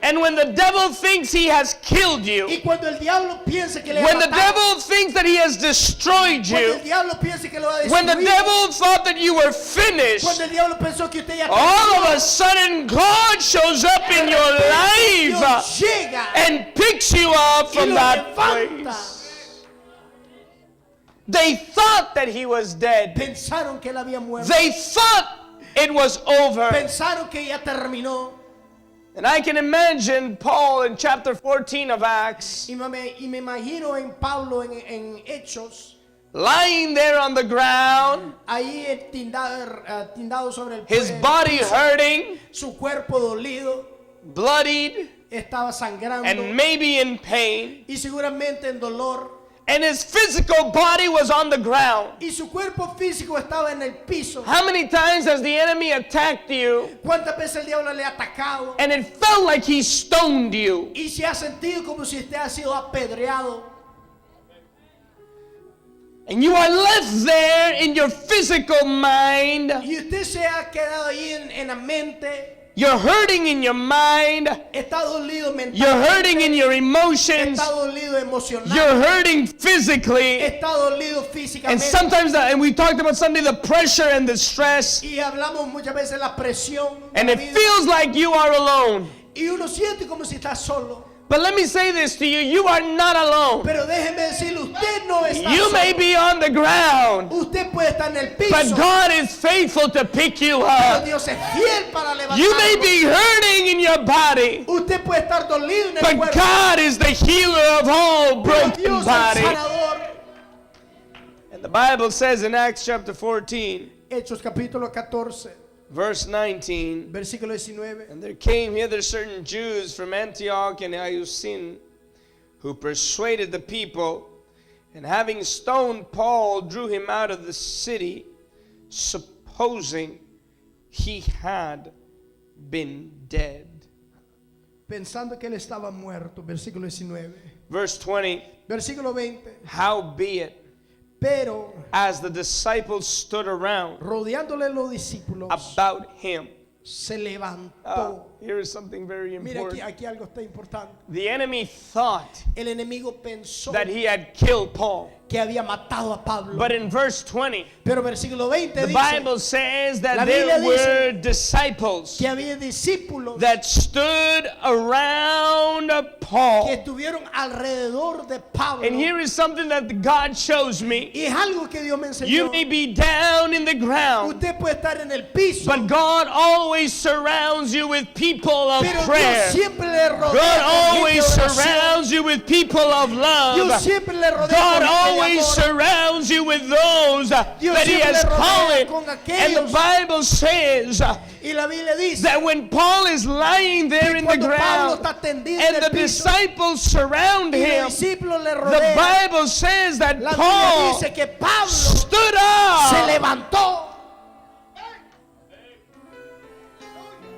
And when the devil thinks he has killed you, Y cuando el diablo piensa que le ha when the matado, devil thinks that he has destroyed cuando el you, diablo piensa que lo ha when the destruido, devil thought that you were finished, cuando el diablo pensó que usted ya all of terminó, a sudden God shows up in your life Dios llega and picks you up y from lo that levanta. place. They thought that he was dead. Pensaron que él había muerto. They thought it was over. Pensaron que ya terminó. And I can imagine Paul in chapter 14 of Acts Y me imagino en Pablo en Hechos, lying there on the ground, ahí tindado sobre el his body hurting, su cuerpo dolido, bloodied, estaba sangrando and maybe in pain. y seguramente en dolor. And his physical body was on the ground. Y su cuerpo físico estaba en el piso. How many times has the enemy attacked you ¿Cuántas veces el diablo le ha atacado? and it felt like he stoned you? Y se ha sentido como si usted ha sido apedreado. And you are left there in your physical mind. Y usted se ha quedado ahí en la mente. You're hurting in your mind. Está dolido mentalmente. You're hurting in your emotions. Está dolido emocionalmente. You're hurting physically. Está dolido And físicamente. sometimes, and we talked about Sunday, the pressure and the stress. Y hablamos muchas veces de la presión. de And la it vida. feels like you are alone. Y uno siente como si está solo. But let me say this to you, you are not alone. Pero déjeme decirle, usted no está You solo. may be on the ground, Usted puede estar en el piso. but God is faithful to pick you Pero up. Dios es fiel para levantarlo. You may be hurting in your body, Usted puede estar dolido en el but cuerpo. God is the healer of all Pero broken Dios es el bodies. sanador. And the Bible says in Acts chapter 14, Hechos capítulo 14, verse 19, versículo 19. and there came hither certain Jews from Antioch and Iusin, who persuaded the people, and having stoned Paul, drew him out of the city, supposing he had been dead. Pensando que él estaba muerto, versículo 19. Verse 20, Versículo 20. howbeit, Pero as the disciples stood around rodeándole los discípulos, about him. se levantó. Here is something very Mira, important. aquí algo está importante. The enemy thought El enemigo pensó that he had killed Paul. que había matado a Pablo. But in verse 20, Pero versículo 20 the dice Bible says La that Biblia there were dice disciples que había discípulos that stood around Paul. que estuvieron alrededor de Pablo. And here is something that God shows me. Y es algo que Dios me enseñó. You may be down in the ground, Usted puede estar en el piso, but God always surrounds you with people of pero prayer. Dios siempre le rodea God con gente always de oración. surrounds you with people of Dios love. siempre le rodea God con gente de always amor. surrounds you with those that Dios He siempre has le rodea called. con And the aquellos. Bible says Y la Biblia dice that when Paul is lying there que in the cuando Pablo ground está tendido and en the el piso disciples surround y him, los discípulos le the rodean, Bible says that la Biblia Paul dice que Pablo stood se up. levantó.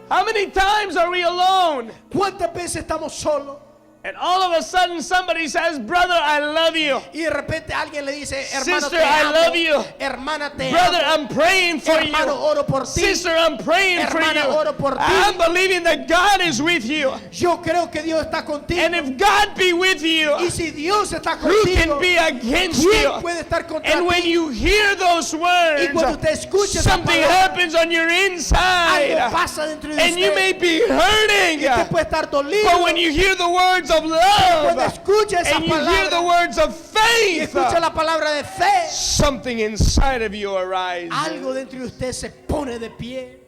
How many times are we alone? ¿Cuántas veces estamos solos? And all of a sudden somebody says, brother, I love you. Y de repente alguien le dice, hermano, Sister, te I amo. love you. Hermana, te Brother, amo. I'm praying for Hermano, you. oro por ti. Sister, I'm praying for Hermana, you. oro por ti. I'm believing that God is with you. Yo creo que Dios está contigo. And if God be with you, Y si Dios está who contigo, can be against ¿quién you? puede estar contra And when ti? you hear those Y cuando words, usted escucha esa something palabra, happens on your inside. algo pasa dentro de And you may usted. be hurting. Usted puede estar dolido. But when you hear the words of Cuando love, escucha esa and you hear the palabra words of y faith, escucha la palabra de fe, something inside of you arises. algo dentro de usted se pone de pie.